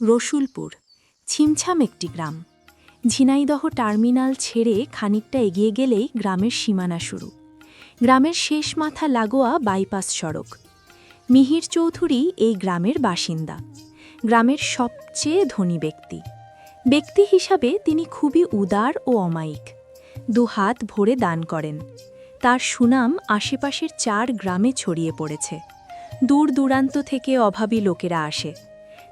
রসুলপুর ছিমছাম একটি গ্রাম। ঝিনাইদহ টার্মিনাল ছেড়ে খানিকটা এগিয়ে গেলেই গ্রামের সীমানা শুরু। গ্রামের শেষ মাথা লাগোয়া বাইপাস সড়ক। মিহির চৌধুরী এই গ্রামের বাসিন্দা, গ্রামের সবচেয়ে ধনী ব্যক্তি হিসাবে তিনি খুবই উদার ও অমায়িক। দুহাত ভরে দান করেন। তার সুনাম আশেপাশের 4 গ্রামে ছড়িয়ে পড়েছে। দূর দূরান্ত থেকে অভাবী লোকেরা আসে।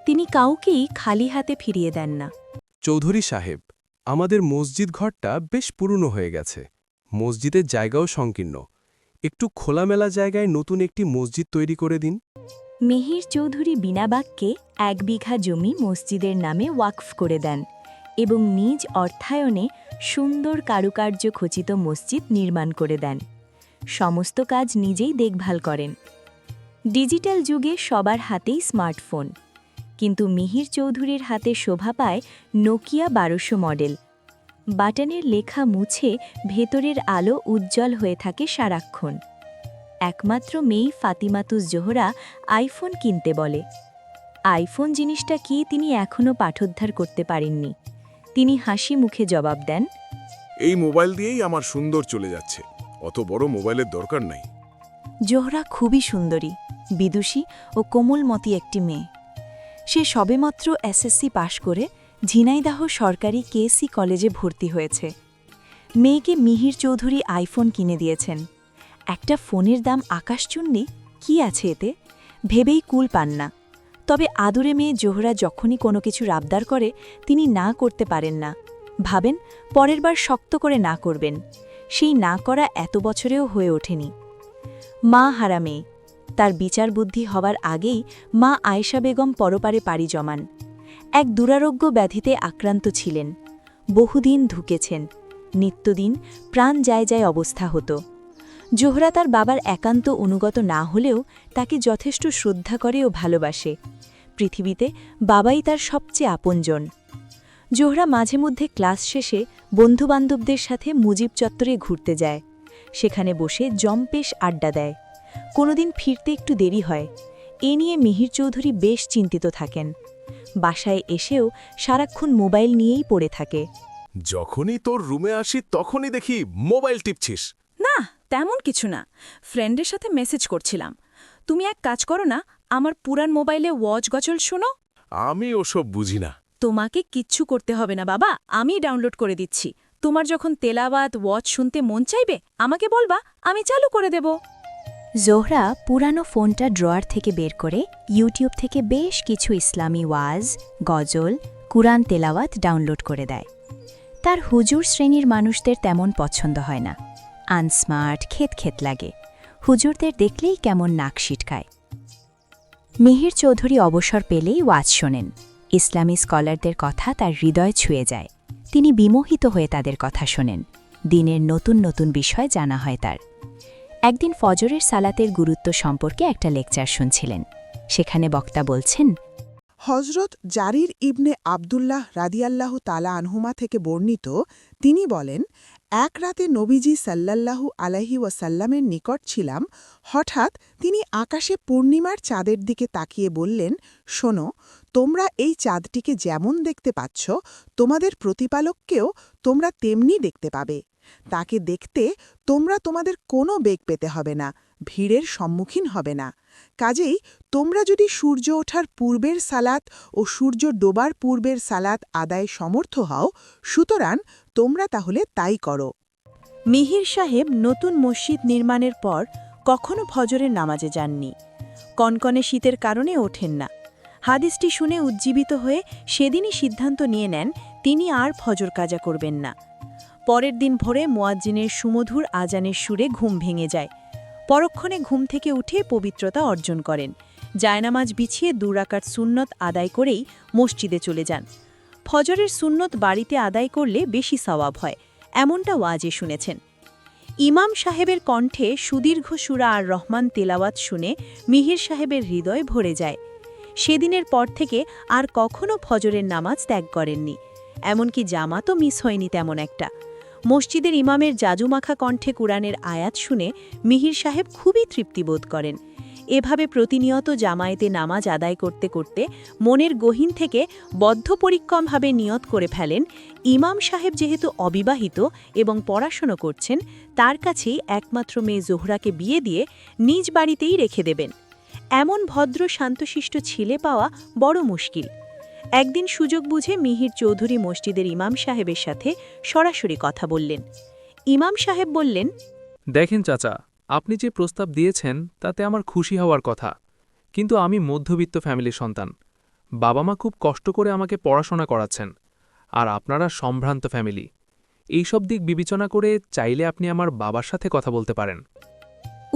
তিনি কাউকেই খালি হাতে ফিরিয়ে দেন না। চৌধুরী সাহেব, আমাদের মসজিদ ঘরটা বেশ পুরনো হয়ে গেছে। মসজিদের জায়গাও সংকীর্ণ। একটু খোলামেলা জায়গায় নতুন একটি মসজিদ তৈরি করে দিন। মিহির চৌধুরী বিনা বাক্যে 1 বিঘা জমি মসজিদের নামে ওয়াকফ করে দেন এবং নিজ অর্থায়নে সুন্দর কারুকার্য খচিত মসজিদ নির্মাণ করে দেন। সমস্ত কাজ নিজেই দেখভাল করেন। ডিজিটাল যুগে সবার হাতেই স্মার্টফোন, কিন্তু মিহির চৌধুরীর হাতে শোভা পায় নোকিয়া 1200 মডেল। বাটনের লেখা মুছে ভেতরের আলো উজ্জ্বল হয়ে থাকে সারাক্ষণ। একমাত্র মেয়ে ফাতিমাতুজ জোহরা আইফোন কিনতে বলে। আইফোন জিনিসটা কি তিনি এখনও পাঠোদ্ধার করতে পারেননি। তিনি হাসি মুখে জবাব দেন, এই মোবাইল দিয়েই আমার সুন্দর চলে যাচ্ছে, অত বড় মোবাইলের দরকার নাই। জোহরা খুবই সুন্দরী, বিদুষী ও কোমলমতি একটি মেয়ে। সে সবেমাত্র এসএসসি পাশ করে ঝিনাইদহ সরকারি কেসি কলেজে ভর্তি হয়েছে। মেয়েকে মিহির চৌধুরী আইফোন কিনে দিয়েছেন। একটা ফোনের দাম আকাশচুন্নি, কি আছে এতে ভেবেই কুল পান না। তবে আদুরে মেয়ে জোহরা যখনই কোনো কিছুর আবদার করে তিনি না করতে পারেন না। ভাবেন পরের বার শক্ত করে না করবেন। সেই না করা এত বছরেও হয়ে ওঠেনি। মা হারা মেয়ে, তার বিচার বুদ্ধি হওয়ার আগেই মা আয়েশা বেগম পরপারে পাড়ি জমান। এক দুরারোগ্য ব্যাধিতে আক্রান্ত ছিলেন। বহুদিন ধুকেছেন। নিত্যদিন প্রাণ যায় যায় অবস্থা হতো। জোহরা তার বাবার একান্ত অনুগত না হলেও তাকে যথেষ্ট শ্রদ্ধা করে ও ভালোবাসে। পৃথিবীতে বাবাই তার সবচেয়ে আপনজন। জোহরা মাঝে মধ্যে ক্লাস শেষে বন্ধুবান্ধবদের সাথে মুজিব চত্বরে ঘুরতে যায়। সেখানে বসে জম্পেশ আড্ডা দেয়। কোনোদিন ফিরতে একটু দেরি হয়। এ নিয়ে মিহির চৌধুরী বেশ চিন্তিত থাকেন। বাসায় এসেও সারাক্ষণ মোবাইল নিয়েই পড়ে থাকে। যখনই তোর রুমে আসি তখনই দেখি মোবাইল টিপছিস। না, তেমন কিছু না, ফ্রেন্ডের সাথে মেসেজ করছিলাম। তুমি এক কাজ করো না, আমার পুরান মোবাইলে ওয়াচ গজল শোনো। আমি ওসব বুঝি না। তোমাকে কিচ্ছু করতে হবে না বাবা, আমি ডাউনলোড করে দিচ্ছি। তোমার যখন তেলাওয়াত ওয়াচ শুনতে মন চাইবে আমাকে বলবা, আমি চালু করে দেব। জোহরা পুরানো ফোনটা ড্রয়ার থেকে বের করে ইউটিউব থেকে বেশ কিছু ইসলামী ওয়াজ, গজল, কুরআন তেলাওয়াত ডাউনলোড করে দেয়। তার হুজুর শ্রেণীর মানুষদের তেমন পছন্দ হয় না। আনস্মার্ট, খেত লাগে। হুজুরদের দেখলেই কেমন নাক সিটকায়। মিহির চৌধুরী অবসর পেলেই ওয়াজ শোনেন। ইসলামী স্কলারদের কথা তার হৃদয় ছুঁয়ে যায়। তিনি বিমোহিত হয়ে তাদের কথা শোনেন। দিনের নতুন নতুন বিষয় জানা হয় তার। একদিন ফজরের সালাতের গুরুত্ব সম্পর্কে একটা লেকচার শুনছিলেন। সেখানে বক্তা বলছেন, হজরত জারির ইবনে আবদুল্লাহ রাদিয়াল্লাহু তালা আনহুমা থেকে বর্ণিত, তিনি বলেন, এক রাতে নবীজি সাল্লাল্লাহু আলাইহি ওয়াসাল্লামের নিকট ছিলাম। হঠাৎ তিনি আকাশে পূর্ণিমার চাঁদের দিকে তাকিয়ে বললেন, শোনো, তোমরা এই চাঁদটিকে যেমন দেখতে পাচ্ছ তোমাদের প্রতিপালককেও তোমরা তেমনি দেখতে পাবে। তাকে দেখতে তোমরা তোমাদের কোনো বেগ পেতে হবে না, ভিড়ের সম্মুখীন হবে না। কাজেই তোমরা যদি সূর্য ওঠার পূর্বের সালাত ও সূর্য ডোবার পূর্বের সালাত আদায় সমর্থ হও, সুতরাং তোমরা তাহলে তাই করো। মিহির সাহেব নতুন মসজিদ নির্মাণের পর কখনো ফজরের নামাজে যাননি। কনকনে শীতের কারণে ওঠেন না। হাদিসটি শুনে উজ্জীবিত হয়ে সেদিনই সিদ্ধান্ত নিয়ে নেন তিনি আর ফজর কাজা করবেন না। পরের দিন ভোরে মুয়াজ্জিনের সুমধুর আজানের সুরে ঘুম ভেঙে যায়। পরক্ষণে ঘুম থেকে উঠে পবিত্রতা অর্জন করেন। জায়নামাজ বিছিয়ে 2 রাকাত সুন্নত আদায় করেই মসজিদে চলে যান। ফজরের সুন্নত বাড়িতে আদায় করলে বেশি সওয়াব হয়, এমনটা ওয়াজে শুনেছেন। ইমাম সাহেবের কণ্ঠে সুদীর্ঘ সূরা আর রহমান তেলাওয়াত শুনে মিহির সাহেবের হৃদয় ভরে যায়। সেদিনের পর থেকে আর কখনো ফজরের নামাজ ত্যাগ করেননি। এমনকি জামাতও মিস হয়নি তেমন একটা। মসজিদের ইমামের জাজুমাখা কণ্ঠে কুরআনের আয়াত শুনে মিহির সাহেব খুবই তৃপ্তিবোধ করেন। এভাবে প্রতিনিয়ত জামায়াতে নামাজ আদায় করতে করতে মনের গহীন থেকে বদ্ধপরিক্রমভাবে নিয়ত করে ফেলেন, ইমাম সাহেব যেহেতু অবিবাহিত এবং পড়াশোনা করছেন, তার কাছেই একমাত্র মেয়ে জোহরাকে বিয়ে দিয়ে নিজ বাড়িতেই রেখে দেবেন। এমন ভদ্র শান্তশিষ্ট ছেলে পাওয়া বড় মুশকিল। একদিন সুযোগ বুঝে মিহির চৌধুরী মসজিদের ইমাম সাহেবের সাথে সরাসরি কথা বললেন। ইমাম সাহেব বললেন, দেখেন চাচা, আপনি যে প্রস্তাব দিয়েছেন তাতে আমার খুশি হওয়ার কথা, কিন্তু আমি মধ্যবিত্ত ফ্যামিলির সন্তান। বাবা মা খুব কষ্ট করে আমাকে পড়াশোনা করাচ্ছেন, আর আপনারা সম্ভ্রান্ত ফ্যামিলি। এইসব দিক বিবেচনা করে চাইলে আপনি আমার বাবার সাথে কথা বলতে পারেন।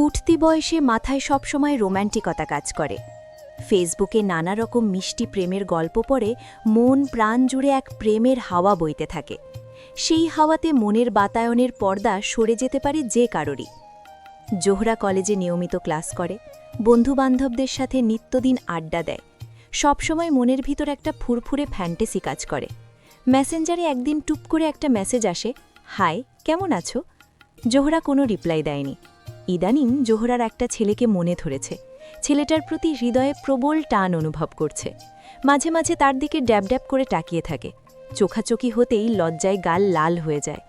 উঠতি বয়সে মাথায় সবসময় রোম্যান্টিকতা কাজ করে। ফেসবুকে নানা রকম মিষ্টি প্রেমের গল্প পড়ে মন প্রাণ জুড়ে এক প্রেমের হাওয়া বইতে থাকে। সেই হাওয়াতে মনের বাতায়নের পর্দা সরে যেতে পারে যে কারোরই। জোহরা কলেজে নিয়মিত ক্লাস করে, বন্ধুবান্ধবদের সাথে নিত্যদিন আড্ডা দেয়। সবসময় মনের ভিতর একটা ফুরফুরে ফ্যান্টাসি কাজ করে। মেসেঞ্জারে একদিন টুপ করে একটা মেসেজ আসে, হাই, কেমন আছো? জোহরা কোনো রিপ্লাই দেয়নি। ইদানিং জোহরার একটা ছেলেকে মনে ধরেছে। ছেলেটার প্রতি হৃদয়ে প্রবল টান অনুভব করছে। মাঝে মাঝে তার দিকে ড্যাব ড্যাব করে তাকিয়ে থাকে। চোখাচোখি হতেই লজ্জায় গাল লাল হয়ে যায়।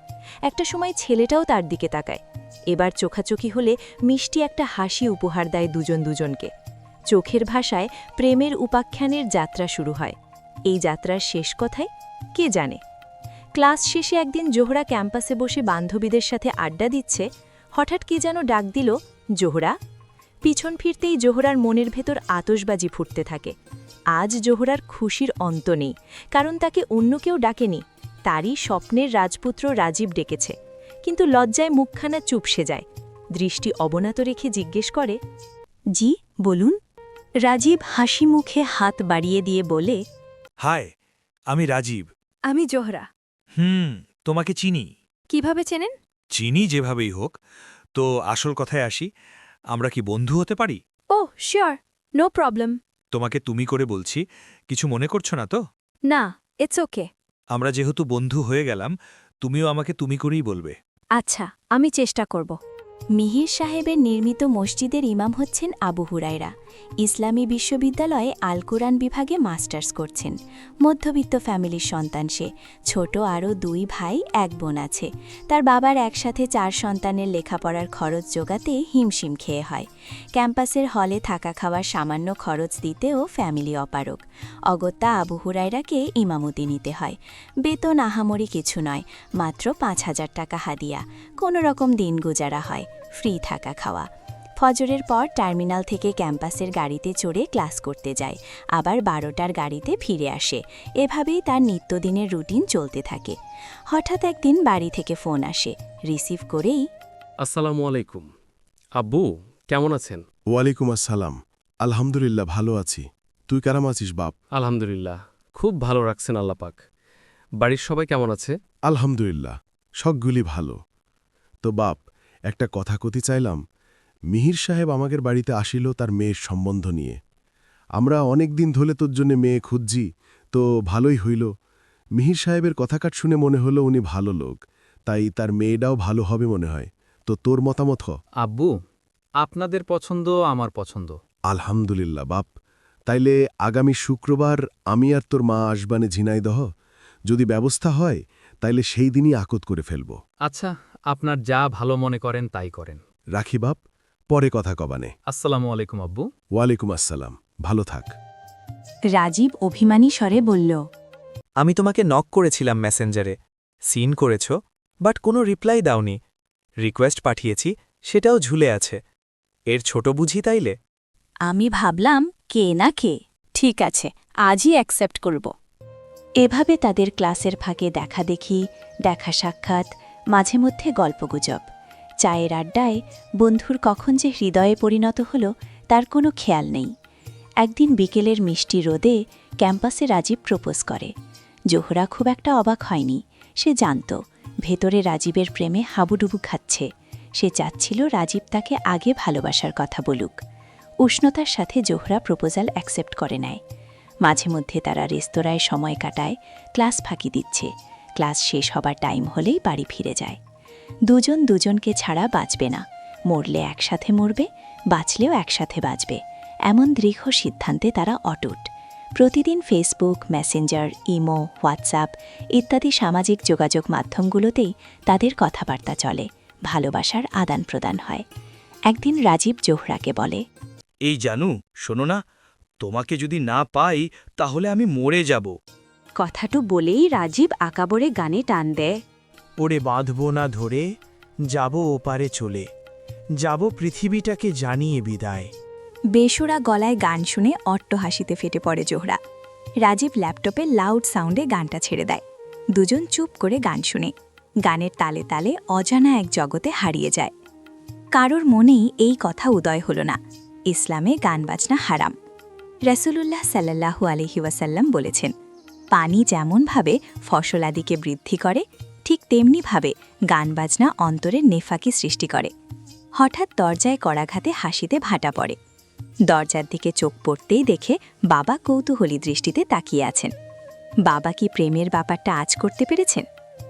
একটা সময় ছেলেটাও তার দিকে তাকায়। এবার চোখাচোখি হলে মিষ্টি একটা হাসি উপহার দেয় দুজন দুজনকে। চোখের ভাষায় প্রেমের উপাখ্যানের যাত্রা শুরু হয়। এই যাত্রার শেষ কথায় কে জানে। ক্লাস শেষে একদিন জোহরা ক্যাম্পাসে বসে বান্ধবীদের সাথে আড্ডা দিচ্ছে, হঠাৎ কে যেন ডাক দিল, জোহরা। পিছন ফিরতেই জোহরার মনের ভেতর আতশবাজি ফুটতে থাকে। আজ জোহরার খুশির অন্ত নেই, কারণ তাকে অন্য কেউ ডাকেনি, তারই স্বপ্নের রাজপুত্র রাজীব ডেকেছে। কিন্তু লজ্জায় মুখখানা চুপসে যায়। দৃষ্টি অবনত রেখে জিজ্ঞেস করে, জি বলুন। রাজীব হাসি মুখে হাত বাড়িয়ে দিয়ে বলে, হাই, আমি রাজীব। আমি জোহরা। তোমাকে চিনি। কিভাবে চেনেন? চিনি যেভাবেই হোক। তো আসল কথায় আসি, আমরা কি বন্ধু হতে পারি? ও শিওর, নো প্রবলেম। তোমাকে তুমি করে বলছি, কিছু মনে করছো না তো? না, ইটস ওকে। আমরা যেহেতু বন্ধু হয়ে গেলাম, তুমিও আমাকে তুমি করেই বলবে। আচ্ছা, আমি চেষ্টা করব। মিহির সাহেবের নির্মিত মসজিদের ইমাম হচ্ছেন আবু হুরায়রা। ইসলামী বিশ্ববিদ্যালয়ে আল কুরআন বিভাগে মাস্টার্স করছেন। মধ্যবিত্ত ফ্যামিলির সন্তান সে। ছোট আরও 2 ভাই 1 বোন আছে। তার বাবার একসাথে 4 সন্তানের লেখাপড়ার খরচ জোগাতে হিমশিম খেয়ে হয়। ক্যাম্পাসের হলে থাকা খাওয়ার সামান্য খরচ দিতেও ফ্যামিলি অপারগ। অগত্যা আবু হুরায়রাকে ইমামতি নিতে হয়। বেতন আহামরি কিছু নয়, মাত্র 5,000 টাকা হাদিয়া। কোনো রকম দিন গুজারা হয়, ফ্রি থাকা খাওয়া। ফজরের পর টার্মিনাল থেকে ক্যাম্পাসের গাড়িতে চড়ে ক্লাস করতে যায়, আবার 12টার গাড়িতে ফিরে আসে। এভাবেই তার নিত্যদিনের রুটিন চলতে থাকে। হঠাৎ একদিন বাড়ি থেকে ফোন আসে। রিসিভ করেই, আসসালামু আলাইকুম। আব্বু, কেমন আছেন? ওয়ালাইকুম আসসালাম। আলহামদুলিল্লাহ, ভালো আছি। তুই কেরাম আছিস বাপ? আলহামদুলিল্লাহ, খুব ভালো রাখছেন আল্লাপাক। বাড়ির সবাই কেমন আছে? আলহামদুলিল্লাহ, সবগুলি ভালো। তো বাপ, একটা কথা কতি চাইলাম। মিহির সাহেব আমাদের বাড়িতে আসিল তার মেয়ের সম্বন্ধ নিয়ে। আমরা অনেক দিন ধরে তোর জন্য মেয়ে খুঁজছি, তো ভালোই হইল। মিহির সাহেবের কথাকাট শুনে মনে হলো উনি ভালো লোক, তাই তার মেয়েটাও ভালো হবে মনে হয়। তো তোর মতামত হ। আব্বু, আপনাদের পছন্দ আমার পছন্দ। আলহামদুলিল্লাহ বাপ। তাইলে আগামী শুক্রবার আমি আর তোর মা আসবানে ঝিনাইদহ। যদি ব্যবস্থা হয় তাইলে সেই দিনই আকদ করে ফেলব। আচ্ছা, আপনার যা ভালো মনে করেন তাই করেন। রাখি বাপ, পরে কথা কবানে। আসসালামু আলাইকুম আব্বু। ওয়ালাইকুম আসসালাম, ভালো থাক। রাজীব অভিমানী স্বরে বলল, আমি তোমাকে নক করেছিলাম মেসেঞ্জারে, সিন করেছ, বাট কোনো রিপ্লাই দাওনি। রিকোয়েস্ট পাঠিয়েছি, সেটাও ঝুলে আছে। এর ছোট বুঝি তাইলে? আমি ভাবলাম কে না কে, ঠিক আছে, আজই অ্যাকসেপ্ট করব। এভাবে তাদের ক্লাসের ফাঁকে দেখাদেখি, দেখা সাক্ষাৎ, মাঝে মধ্যে গল্পগুজব। চায়ের আড্ডায় বন্ধুর কখন যে হৃদয়ে পরিণত হল তার কোনো খেয়াল নেই। একদিন বিকেলের মিষ্টি রোদে ক্যাম্পাসে রাজীব প্রপোজ করে। জোহরা খুব একটা অবাক হয়নি। সে জানত ভেতরে রাজীবের প্রেমে হাবুডুবু খাচ্ছে। সে চাচ্ছিল রাজীব তাকে আগে ভালোবাসার কথা বলুক। উষ্ণতার সাথে জোহরা প্রপোজাল অ্যাকসেপ্ট করে নেয়। মাঝে মধ্যে তারা রেস্তোরাঁয় সময় কাটায়, ক্লাস ফাঁকি দিচ্ছে। ক্লাস শেষ হবার টাইম হলেই বাড়ি ফিরে যায়। দুজন দুজনকে ছাড়া বাঁচবে না, মরলে একসাথে মরবে, বাঁচলেও একসাথে বাঁচবে এমন দৃঢ় সিদ্ধান্তে তারা অটুট। প্রতিদিন ফেসবুক, মেসেঞ্জার, ইমো, হোয়াটসঅ্যাপ ইত্যাদি সামাজিক যোগাযোগ মাধ্যমগুলোতেই তাদের কথাবার্তা চলে, ভালোবাসার আদান প্রদান হয়। একদিন রাজীব জোহরাকে বলে, এই জানু, শোনো না, তোমাকে যদি না পাই তাহলে আমি মরে যাব। কথাটু বলেই রাজীব আকাবরে গানে টান দেয়। ওরে বাঁধব না ধরে, যাব ওপারে চলে, যাব পৃথিবীটাকে জানিয়ে বিদায়। বেসুরা গলায় গান শুনে অট্টহাসিতে ফেটে পড়ে জোহরা। রাজীব ল্যাপটপে লাউড সাউন্ডে গানটা ছেড়ে দেয়। দুজন চুপ করে গান শুনে, গানের তালে তালে অজানা এক জগতে হারিয়ে যায়। কারোর মনেই এই কথা উদয় হল না, ইসলামে গান বাজনা হারাম। রাসূলুল্লাহ সাল্লাল্লাহু আলাইহি ওয়াসাল্লাম বলেছেন, পানি যেমনভাবে ফসলাদিকে বৃদ্ধি করে, ঠিক তেমনিভাবে গান বাজনা অন্তরে নেফাকি সৃষ্টি করে। হঠাৎ দরজায় করাঘাতে হাসিতে ভাটা পড়ে। দরজার দিকে চোখ পড়তেই দেখে বাবা কৌতূহলী দৃষ্টিতে তাকিয়ে আছেন। বাবা কি প্রেমের ব্যাপারটা আজ করতে পেরেছেন?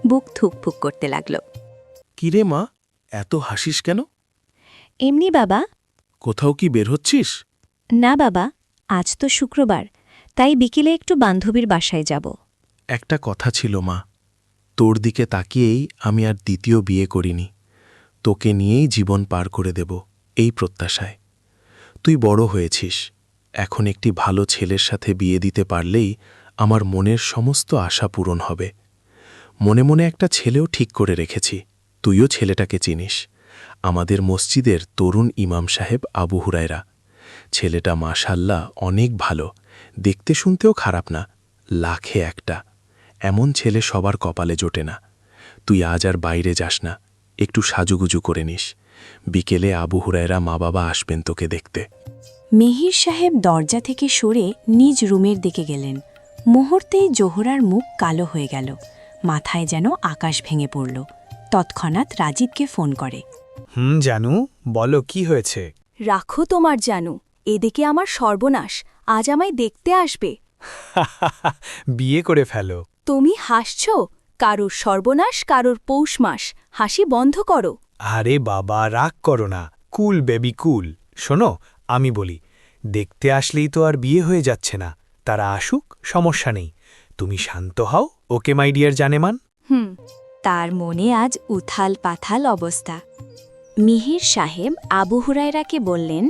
বুক থুকফুক করতে লাগল। কিরে মা, এত হাসিস কেন? এমনি বাবা। কোথাও কি বের হচ্ছিস? না বাবা, আজ তো শুক্রবার, তাই বিকেলে একটু বান্ধবীর বাসায় যাব। একটা কথা ছিল মা, তোর দিকে তাকিয়েই আমি আর দ্বিতীয় বিয়ে করিনি। তোকে নিয়েই জীবন পার করে দেব এই প্রত্যাশায়। তুই বড় হয়েছিস, এখন একটি ভালো ছেলের সাথে বিয়ে দিতে পারলেই আমার মনের সমস্ত আশা পূরণ হবে। মনে মনে একটা ছেলেও ঠিক করে রেখেছি, তুইও ছেলেটাকে চিনিস, আমাদের মসজিদের তরুণ ইমাম সাহেব আবু হুরায়রা। ছেলেটা মাশাল্লাহ অনেক ভালো, দেখতে শুনতেও খারাপ না, লাখে একটা। এমন ছেলে সবার কপালে জোটে না। তুই আজ আর বাইরে যাস না, একটু সাজুগুজু করে নিস। বিকেলে আবু হুরায়রা মা বাবা আসবেন তোকে দেখতে। মেহির সাহেব দরজা থেকে সরে নিজ রুমের দিকে গেলেন। মুহূর্তেই জোহরার মুখ কালো হয়ে গেল, মাথায় যেন আকাশ ভেঙে পড়ল। তৎক্ষণাৎ রাজীবকে ফোন করে। জানু, বলো কি হয়েছে? রাখো তোমার জানু, এদিকে আমার সর্বনাশ, আজ আমায় দেখতে আসবে। বিয়ে করে ফেলো। তুমি হাসছ? কারোর সর্বনাশ, কারোর পৌষ মাস, হাসি বন্ধ করো। আরে বাবা, রাগ করো না, কুল বেবি কুল। শোনো, আমি বলি, দেখতে আসলেই তো আর বিয়ে হয়ে যাচ্ছে না, তারা আসুক, সমস্যা নেই। তুমি শান্ত হও, ওকে মাই ডিয়ার জানেমান। তার মনে আজ উথাল পাথাল অবস্থা। মিহির সাহেব আবু হুরায়রাকে বললেন,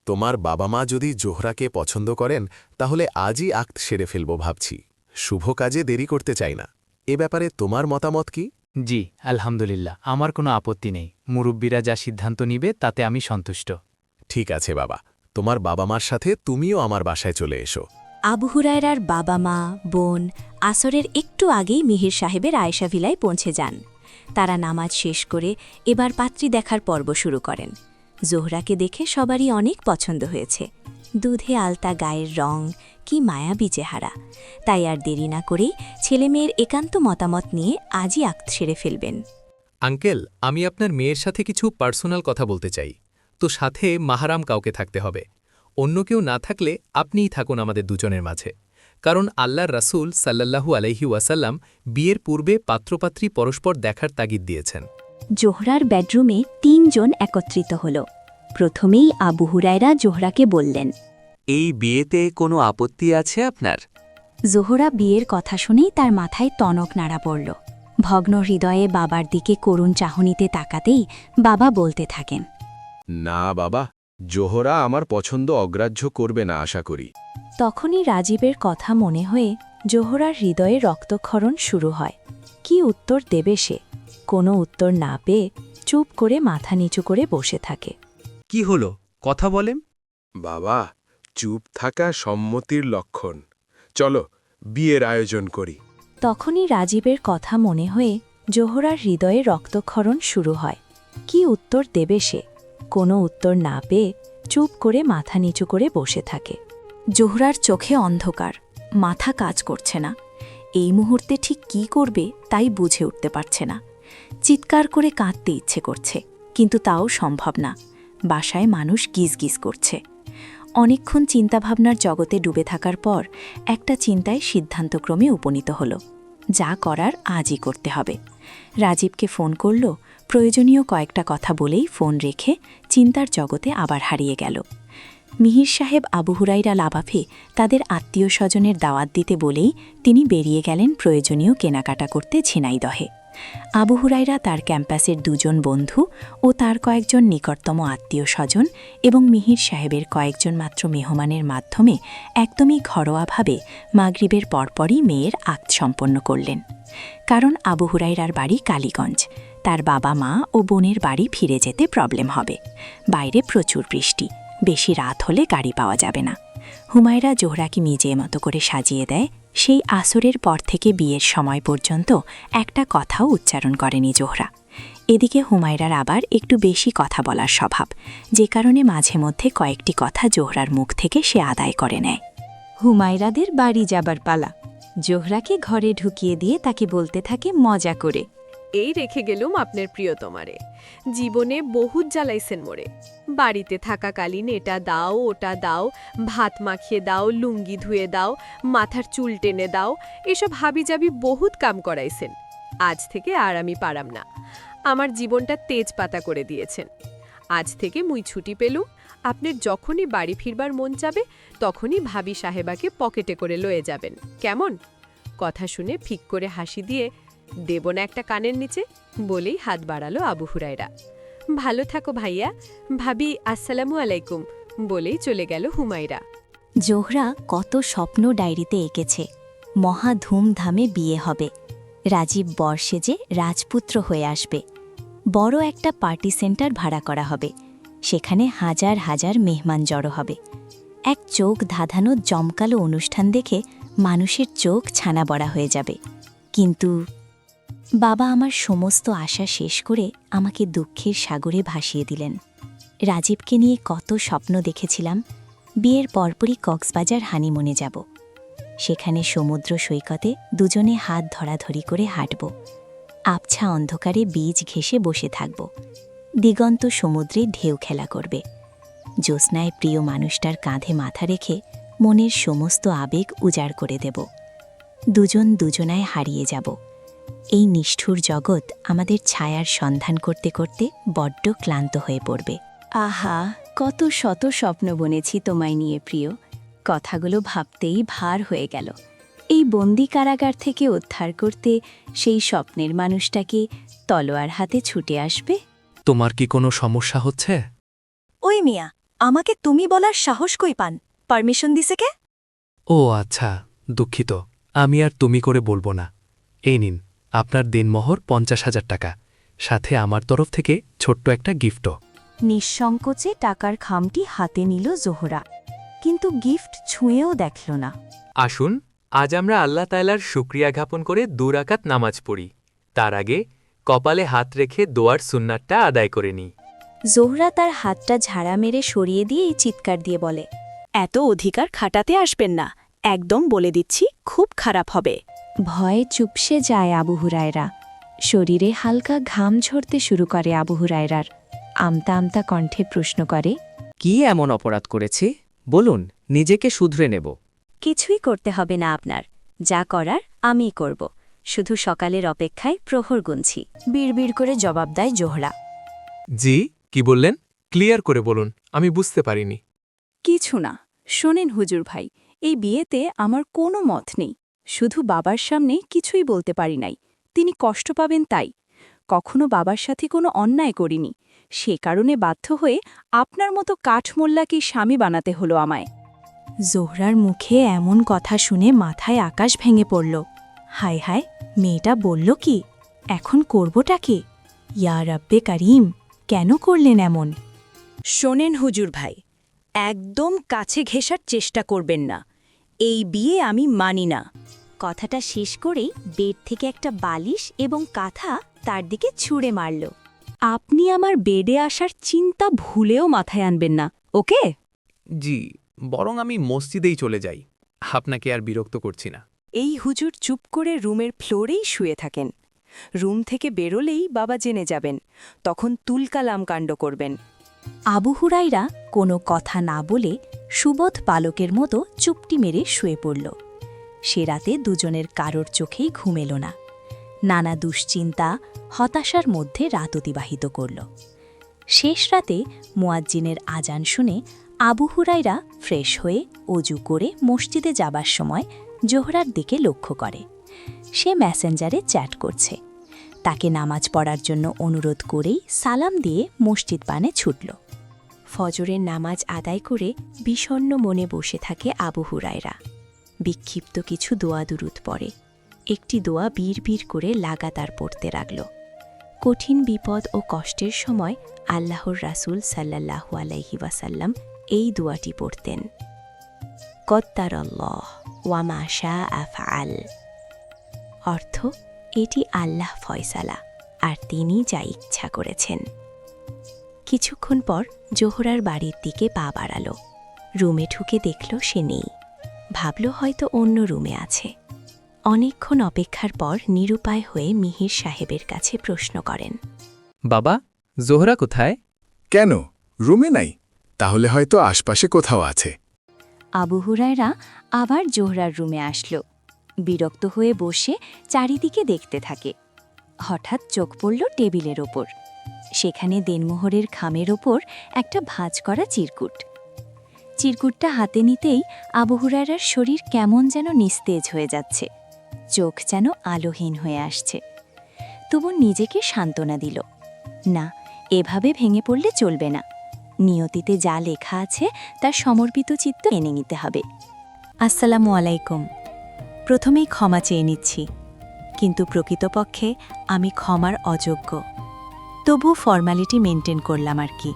তোমার বাবা মা যদি জোহরাকে পছন্দ করেন তাহলে আজই আক্ত সেরে ফেলব ভাবছি। শুভ কাজে দেরি করতে চাই না। এ ব্যাপারে তোমার মতামত কি? জি, আলহামদুলিল্লাহ, আমার কোনো আপত্তি নেই। মুরব্বীরা যা সিদ্ধান্ত নিবে তাতে আমি সন্তুষ্ট। ঠিক আছে বাবা, তোমার বাবা মার সাথে তুমিও আমার বাসায় চলে এসো। আবু হুরায়রার বাবা মা, বোন আসরের একটু আগেই মিহির সাহেবের আয়েশা ভিলায় পৌঁছে যান। তারা নামাজ শেষ করে এবার পাত্রী দেখার পর্ব শুরু করেন। জোহরাকে দেখে সবারই অনেক পছন্দ হয়েছে। দুধে আলতা গায়ের রং, কি মায়াবী চেহারা। তাই আর দেরি না করেই ছেলেমেয়ের একান্ত মতামত নিয়ে আজই আক্ত সেরে ফেলবেন। আঙ্কেল, আমি আপনার মেয়ের সাথে কিছু পার্সোনাল কথা বলতে চাই, তো সাথে মাহারাম কাউকে থাকতে হবে। অন্য কেউ না থাকলে আপনিই থাকুন আমাদের দুজনের মাঝে, কারণ আল্লাহর রাসূল সাল্লাল্লাহু আলাইহি ওয়াসাল্লাম বিয়ের পূর্বে পাত্রপাত্রী পরস্পর দেখার তাগিদ দিয়েছেন। জোহরার বেডরুমে ৩ জন একত্রিত হল। প্রথমেই আবু হুরায়রা জোহরাকে বললেন, এই বিয়েতে কোনো আপত্তি আছে আপনার? জোহরা বিয়ের কথা শুনেই তার মাথায় টনক নাড়া পড়ল। ভগ্ন হৃদয়ে বাবার দিকে করুণ চাহনিতে তাকাতেই বাবা বলতে থাকেন, না বাবা, জোহরা আমার পছন্দ অগ্রাহ্য করবে না আশা করি। তখনই রাজীবের কথা মনে হয়ে জোহরার হৃদয়ে রক্তক্ষরণ শুরু হয়। কি উত্তর দেবে সে? কোনো উত্তর না পেয়ে চুপ করে মাথা নিচু করে বসে থাকে। কি হলো, কথা বলেন? বাবা, চুপ থাকা সম্মতির লক্ষণ। চলো বিয়ের আয়োজন করি। তখনই রাজীবের কথা মনে হয়ে জোহরার হৃদয়ে রক্তক্ষরণ শুরু হয়। কি উত্তর দেবে সে? কোনো উত্তর না পেয়ে চুপ করে মাথা নিচু করে বসে থাকে। জোহরার চোখে অন্ধকার, মাথা কাজ করছে না। এই মুহূর্তে ঠিক কি করবে তাই বুঝে উঠতে পারছে না। চিৎকার করে কাঁদতে ইচ্ছে করছে, কিন্তু তাও সম্ভব না। বাসায় মানুষ গিজগিজ করছে। অনেকক্ষণ চিন্তাভাবনার জগতে ডুবে থাকার পর একটা চিন্তায় সিদ্ধান্তক্রমে উপনীত হল, যা করার আজই করতে হবে। রাজীবকে ফোন করল, প্রয়োজনীয় কয়েকটা কথা বলেই ফোন রেখে চিন্তার জগতে আবার হারিয়ে গেল। মিহির সাহেব আবু হুরাইরা লাভাফে তাদের আত্মীয় স্বজনের দাওয়াত দিতে বলেই তিনি বেরিয়ে গেলেন প্রয়োজনীয় কেনাকাটা করতে ঝিনাইদহে। আবু হুরাইরা তার ক্যাম্পাসের দুজন বন্ধু ও তার কয়েকজন নিকটতম আত্মীয় স্বজন এবং মিহির সাহেবের কয়েকজন মাত্র মেহমানের মাধ্যমে একদমই ঘরোয়াভাবে মাগরিবের পরপরই মেয়ের আক্ত সম্পন্ন করলেন। কারণ আবু হুরাইরার বাড়ি কালীগঞ্জ, তার বাবা মা ও বোনের বাড়ি ফিরে যেতে প্রবলেম হবে। বাইরে প্রচুর বৃষ্টি, বেশি রাত হলে গাড়ি পাওয়া যাবে না। হুমায়রা জোহরাকে নিজের মতো করে সাজিয়ে দেয়। সেই আসরের পর থেকে বিয়ের সময় পর্যন্ত একটা কথাও উচ্চারণ করেনি জোহরা। এদিকে হুমায়রার আবার একটু বেশি কথা বলার স্বভাব, যে কারণে মাঝে মধ্যে কয়েকটি কথা জোহরার মুখ থেকে সে আদায় করে নেয়। হুমায়রাদের বাড়ি যাবার পালা। জোহরাকে ঘরে ঢুকিয়ে দিয়ে তাকে বলতে থাকে মজা করে, এই রেখে গেলুম আপনার প্রিয়তমারে, জীবনে বহুত জ্বালাইছেন মোরে। বাড়িতে থাকাকালীন এটা দাও ওটা দাও, ভাত মাখিয়ে দাও, লুঙ্গি ধুয়ে দাও, মাথার চুল টেনে দাও, এসব হাবিজাবি বহুত কাম করাইছেন। আজ থেকে আর আমি পারাম না। আমার জীবনটা তেজপাতা করে দিয়েছেন। আজ থেকে মুই ছুটি পেলুম। আপনার যখনই বাড়ি ফিরবার মন চাবে তখনই ভাবি সাহেবাকে পকেটে করে লয়ে যাবেন, কেমন? কথা শুনে ফিক করে হাসি দিয়ে, দেব না একটা কানের নিচে, বলেই হাত বাড়ালো আবু হুরাইরা। ভালো থাকো ভাইয়া, ভাবি আসসালামু আলাইকুম, বলেই চলে গেল হুমায়রা। জোহরা কত স্বপ্ন ডায়েরিতে এঁকেছে। মহা ধুমধামে বিয়ে হবে, রাজীব বর সেজে রাজপুত্র হয়ে আসবে, বড় একটা পার্টি সেন্টার ভাড়া করা হবে, সেখানে হাজার হাজার মেহমান জড়ো হবে। এক চোখ ধাঁধানো জমকালো অনুষ্ঠান দেখে মানুষের চোখ ছানা বড়া হয়ে যাবে। কিন্তু বাবা আমার সমস্ত আশা শেষ করে আমাকে দুঃখের সাগরে ভাসিয়ে দিলেন। রাজীবকে নিয়ে কত স্বপ্ন দেখেছিলাম। বিয়ের পরপরই কক্সবাজার হানিমুনে যাব, সেখানে সমুদ্র সৈকতে দুজনে হাত ধরাধরি করে হাঁটব, আবছা অন্ধকারে বীজ ঘেঁষে বসে থাকব, দিগন্ত সমুদ্রে ঢেউ খেলা করবে। জ্যোৎস্নায় প্রিয় মানুষটার কাঁধে মাথা রেখে মনের সমস্ত আবেগ উজাড় করে দেব। দুজন দুজনায় হারিয়ে যাব। এই নিষ্ঠুর জগৎ আমাদের ছায়ার সন্ধান করতে করতে বড্ড ক্লান্ত হয়ে পড়বে। আহা, কত শত স্বপ্ন বনেছি তোমায় নিয়ে প্রিয়। কথাগুলো ভাবতেই ভার হয়ে গেল। এই বন্দি কারাগার থেকে উদ্ধার করতে সেই স্বপ্নের মানুষটাকে তলোয়ার হাতে ছুটে আসবে। তোমার কি কোনো সমস্যা হচ্ছে? ওই মিয়া, আমাকে তুমি বলার সাহস কই পান? পারমিশন দিছে কে? ও আচ্ছা, দুঃখিত, আমি আর তুমি করে বলবো না। এই নিন আপনার দিনমোহর 50,000 টাকা, সাথে আমার তরফ থেকে ছোট্ট একটা গিফটও। নিঃসংকোচে টাকার খামটি হাতে নিল জোহরা, কিন্তু গিফট ছুঁয়েও দেখল না। আসুন আজ আমরা আল্লাহ তাআলার শুকরিয়া জ্ঞাপন করে 2 রাকাত নামাজ পড়ি। তার আগে কপালে হাত রেখে দোয়ার সুন্নাতটা আদায় করে নিই। জোহরা তার হাতটা ঝাড়া মেরে সরিয়ে দিয়ে চিৎকার দিয়ে বলে, এত অধিকার খাটাতে আসবেন না, একদম বলে দিচ্ছি খুব খারাপ হবে। ভয়ে চুপসে যায় আবু হুরায়রা। শরীরে হালকা ঘাম ঝরতে শুরু করে আবু হুরায়রার। আমতা আমতা কণ্ঠে প্রশ্ন করে, কি এমন অপরাধ করেছি বলুন, নিজেকে শুধরে নেব। কিছুই করতে হবে না আপনার, যা করার আমিই করব, শুধু সকালের অপেক্ষায় প্রহর গুনছি, বিড়বিড় করে জবাব দেয় জোহরা। জি, কি বললেন? ক্লিয়ার করে বলুন, আমি বুঝতে পারিনি। কিছু না, শোনেন হুজুর ভাই, এই বিয়েতে আমার কোনো মত নেই। শুধু বাবার সামনে কিছুই বলতে পারি নাই, তিনি কষ্ট পাবেন তাই। কখনো বাবার সাথে কোনো অন্যায় করিনি, সে কারণে বাধ্য হয়ে আপনার মতো কাঠমোল্লাকে স্বামী বানাতে হলো আমায়। জোহরার মুখে এমন কথা শুনে মাথায় আকাশ ভেঙে পড়ল। হায় হায়, মেয়েটা বলল কি? এখন করবটা কি? ইয়া রাব্বে কারিম, কেন করলেন এমন? শোনেন হুজুর ভাই, একদম কাছে ঘেঁষার চেষ্টা করবেন না, এই বিয়ে আমি মানি না। কথাটা শেষ করেই বেড থেকে একটা বালিশ এবং কাঁথা তার দিকে ছুঁড়ে মারল। আপনি আমার বেডে আসার চিন্তা ভুলেও মাথায় আনবেন না, ওকে? জি, বরং আমি মসজিদেই চলে যাই, আপনাকে আর বিরক্ত করছি না। এই হুজুর চুপ করে রুমের ফ্লোরেই শুয়ে থাকেন। রুম থেকে বেরোলেই বাবা জেনে যাবেন, তখন তুলকালাম কাণ্ড করবেন। আবু হুরায়রা কোনো কথা না বলে সুবোধ বালকের মতো চুপটি মেরে শুয়ে পড়ল। সে রাতে দুজনের কারোর চোখেই ঘুম এল না। নানা দুশ্চিন্তা হতাশার মধ্যে রাত অতিবাহিত করল। শেষ রাতে মুয়াজ্জিনের আজান শুনে আবু হুরায়রা ফ্রেশ হয়ে অজু করে মসজিদে যাবার সময় জোহরার দিকে লক্ষ্য করে। সে মেসেঞ্জারে চ্যাট করছে। তাকে নামাজ পড়ার জন্য অনুরোধ করেই সালাম দিয়ে মসজিদ পানে ছুটল। ফজরের নামাজ আদায় করে বিষণ্ণ মনে বসে থাকে আবু হুরায়রা। বিক্ষিপ্ত কিছু দোয়া দুরুদ পড়ে। একটি দোয়া বিড় করে লাগাতার পড়তে লাগল। কঠিন বিপদ ও কষ্টের সময় আল্লাহর রাসূল সাল্লাল্লাহু আলাইহি ওয়াসাল্লাম এই দোয়াটি পড়তেন, কদ্দারাল্লাহ ওয়া মা শাআ ফাআল। অর্থ, এটি আল্লাহ ফয়সালা, আর তিনি যা ইচ্ছা করেছেন। কিছুক্ষণ পর জোহরার বাড়ির দিকে পা বাড়াল। রুমে ঢুকে দেখল সে নেই। ভাবল হয়তো অন্য রুমে আছে। অনেকক্ষণ অপেক্ষার পর নিরুপায় হয়ে মিহির সাহেবের কাছে প্রশ্ন করেন, বাবা, জোহরা কোথায়? কেন, রুমে নাই? তাহলে হয়তো আশপাশে কোথাও আছে। আবু হুরায়রা আবার জোহরার রুমে আসল। বিরক্ত হয়ে বসে চারিদিকে দেখতে থাকে। হঠাৎ চোখ পড়ল টেবিলের ওপর। সেখানে দেনমোহরের খামের ওপর একটা ভাঁজ করা চিরকুট। চিরকুটটা হাতে নিতেই আবু হুরায়রার শরীর কেমন যেন নিস্তেজ হয়ে যাচ্ছে। চোখ যেন আলোহীন হয়ে আসছে। তবু নিজেকে সান্ত্বনা দিল, না, এভাবে ভেঙে পড়লে চলবে না। নিয়তিতে যা লেখা আছে তার সমর্পিত চিত্ত এনে নিতে হবে। আসসালামু আলাইকুম। প্রথমেই ক্ষমা চেয়ে নিচ্ছি, কিন্তু প্রকৃতপক্ষে আমি ক্ষমার অযোগ্য। তবু ফর্মালিটি মেনটেন করলাম আর কি।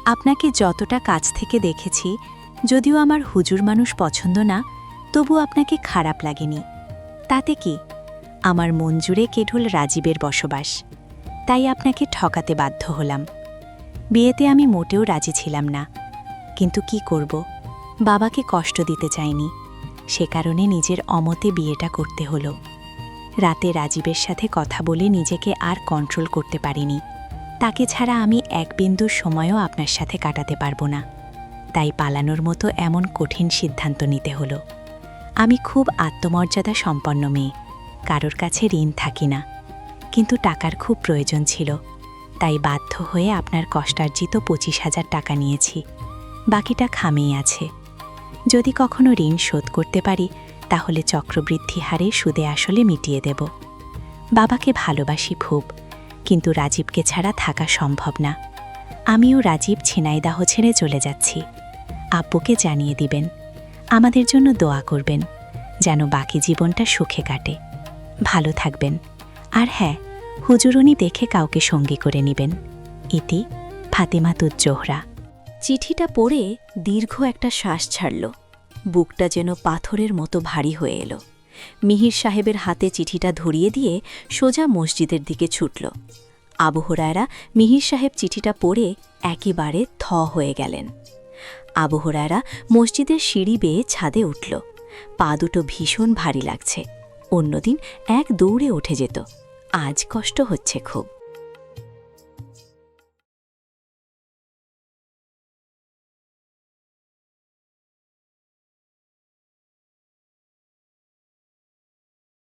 আপনাকে যতটা কাছ থেকে দেখেছি, যদিও আমার হুজুর মানুষ পছন্দ না, তবু আপনাকে খারাপ লাগেনি। তাতে কি, আমার মন জুড়ে কেবল রাজীবের বসবাস। তাই আপনাকে ঠকাতে বাধ্য হলাম। বিয়েতে আমি মোটেও রাজি ছিলাম না, কিন্তু কি করব, বাবাকে কষ্ট দিতে চাইনি। সে কারণে নিজের অমতে বিয়েটা করতে হলো। রাতে রাজীবের সাথে কথা বলে নিজেকে আর কন্ট্রোল করতে পারিনি। তাকে ছাড়া আমি এক বিন্দুর সময়ও আপনার সাথে কাটাতে পারবো না। তাই পালানোর মতো এমন কঠিন সিদ্ধান্ত নিতে হলো। আমি খুব আত্মমর্যাদা সম্পন্ন মেয়ে, কারোর কাছে ঋণ থাকি না, কিন্তু টাকার খুব প্রয়োজন ছিল। তাই বাধ্য হয়ে আপনার কষ্টার্জিত 25,000 টাকা নিয়েছি। বাকিটা খামেই আছে। যদি কখনো ঋণ শোধ করতে পারি, তাহলে চক্রবৃদ্ধি হারে সুদে আসলে মিটিয়ে দেব। বাবাকে ভালোবাসি খুব, কিন্তু রাজীবকে ছাড়া থাকা সম্ভব না। আমিও রাজীব ঝিনাইদহ ছেড়ে চলে যাচ্ছি। আব্বুকে জানিয়ে দিবেন, আমাদের জন্য দোয়া করবেন, যেন বাকি জীবনটা সুখে কাটে। ভালো থাকবেন। আর হ্যাঁ, হুজুরনি দেখে কাউকে সঙ্গী করে নেবেন। ইতি ফাতেমাতুজ জোহরা। চিঠিটা পড়ে দীর্ঘ একটা শ্বাস ছাড়ল। বুকটা যেন পাথরের মতো ভারী হয়ে এলো। মিহির সাহেবের হাতে চিঠিটা ধরিয়ে দিয়ে সোজা মসজিদের দিকে ছুটল। আবু হুরায়রা মিহির সাহেব চিঠিটা পড়ে একেবারে থ হয়ে গেলেন। আবু হুরায়রা মসজিদের সিঁড়ি বেয়ে ছাদে উঠল। পা দুটো ভীষণ ভারী লাগছে। অন্যদিন এক দৌড়ে উঠে যেত, আজ কষ্ট হচ্ছে খুব।